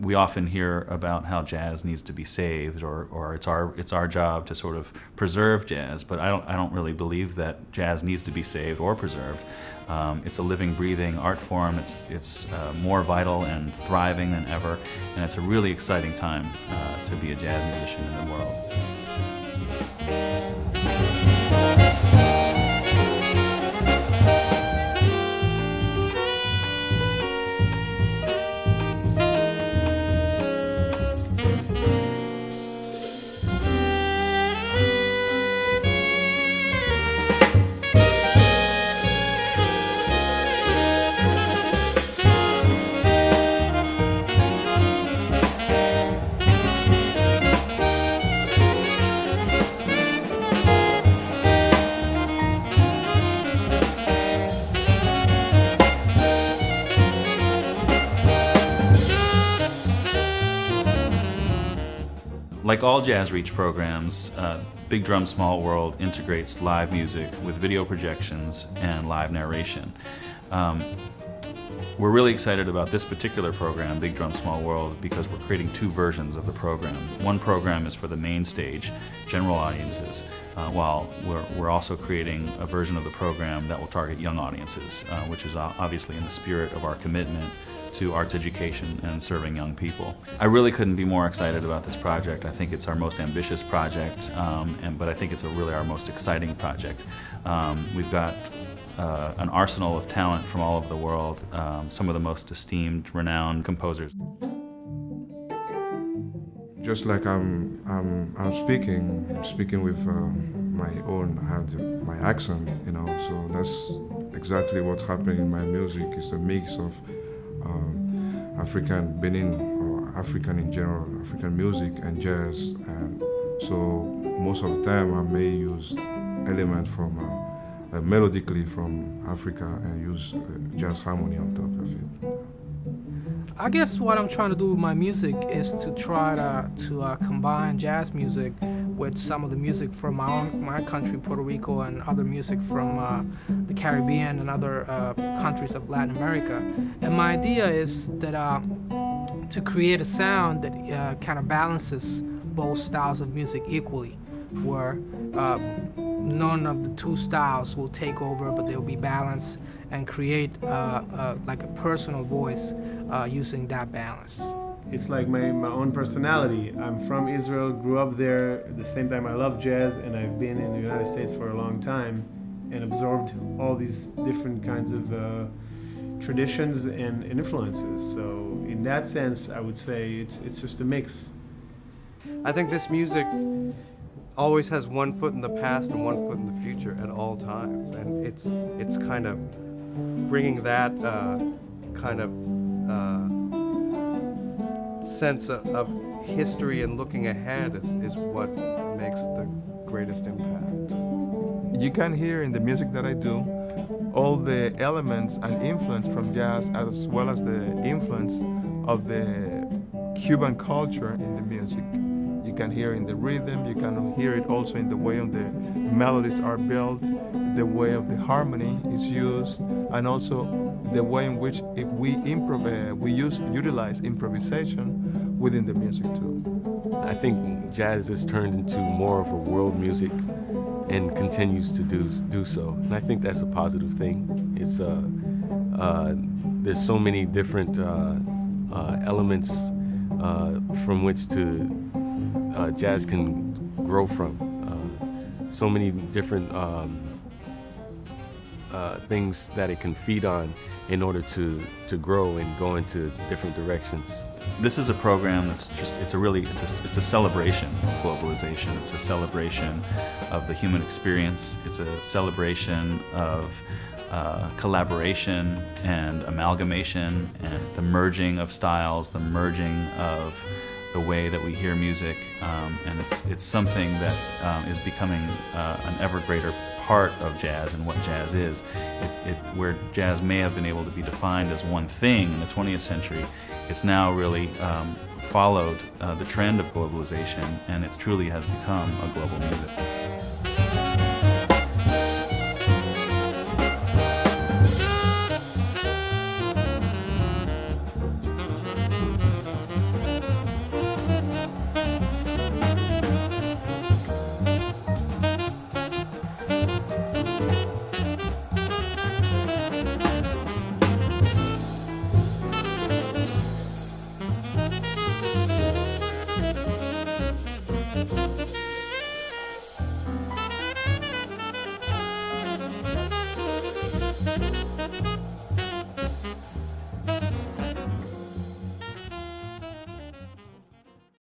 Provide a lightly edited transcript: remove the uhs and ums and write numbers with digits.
we often hear about how jazz needs to be saved, or it's our job to sort of preserve jazz. But I don't really believe that jazz needs to be saved or preserved. It's a living, breathing art form. It's more vital and thriving than ever, and it's a really exciting time to be a jazz musician in the world. Like all JazzReach programs, Big Drum Small World integrates live music with video projections and live narration. We're really excited about this particular program, Big Drum Small World, because we're creating two versions of the program. One program is for the main stage, general audiences, while we're also creating a version of the program that will target young audiences, which is obviously in the spirit of our commitment to arts education and serving young people. I really couldn't be more excited about this project. I think it's our most ambitious project, but I think it's really our most exciting project. We've got an arsenal of talent from all over the world, some of the most esteemed, renowned composers. Just like I'm speaking with my own, I have my accent, you know, so that's exactly what's happening in my music. It's a mix of African Benin, or African in general, African music and jazz, and so most of the time I may use elements from melodically from Africa and use jazz harmony on top of it. I guess what I'm trying to do with my music is to try to combine jazz music with some of the music from my country, Puerto Rico, and other music from the Caribbean and other countries of Latin America. And my idea is that to create a sound that kind of balances both styles of music equally, where none of the two styles will take over, but they'll be balanced and create like a personal voice using that balance. It's like my own personality. I'm from Israel, grew up there. At the same time, I love jazz, and I've been in the United States for a long time and absorbed all these different kinds of traditions and influences. So in that sense, I would say it's just a mix. I think this music always has one foot in the past and one foot in the future at all times, and it's kind of bringing that kind of sense of history and looking ahead is what makes the greatest impact. You can hear in the music that I do all the elements and influence from jazz, as well as the influence of the Cuban culture in the music. You can hear in the rhythm, you can hear it also in the way of the melodies are built, the way of the harmony is used, and also the way in which we utilize improvisation within the music too. I think jazz has turned into more of a world music and continues to do so. And I think that's a positive thing. It's there's so many different elements from which jazz can grow from. So many different things that it can feed on in order to grow and go into different directions. This is a program that's just, it's a celebration of globalization. It's a celebration of the human experience. It's a celebration of collaboration and amalgamation and the merging of styles, the merging of the way that we hear music, and it's something that is becoming an ever greater part of jazz and what jazz is. Where jazz may have been able to be defined as one thing in the 20th century, it's now really followed the trend of globalization, and it truly has become a global music.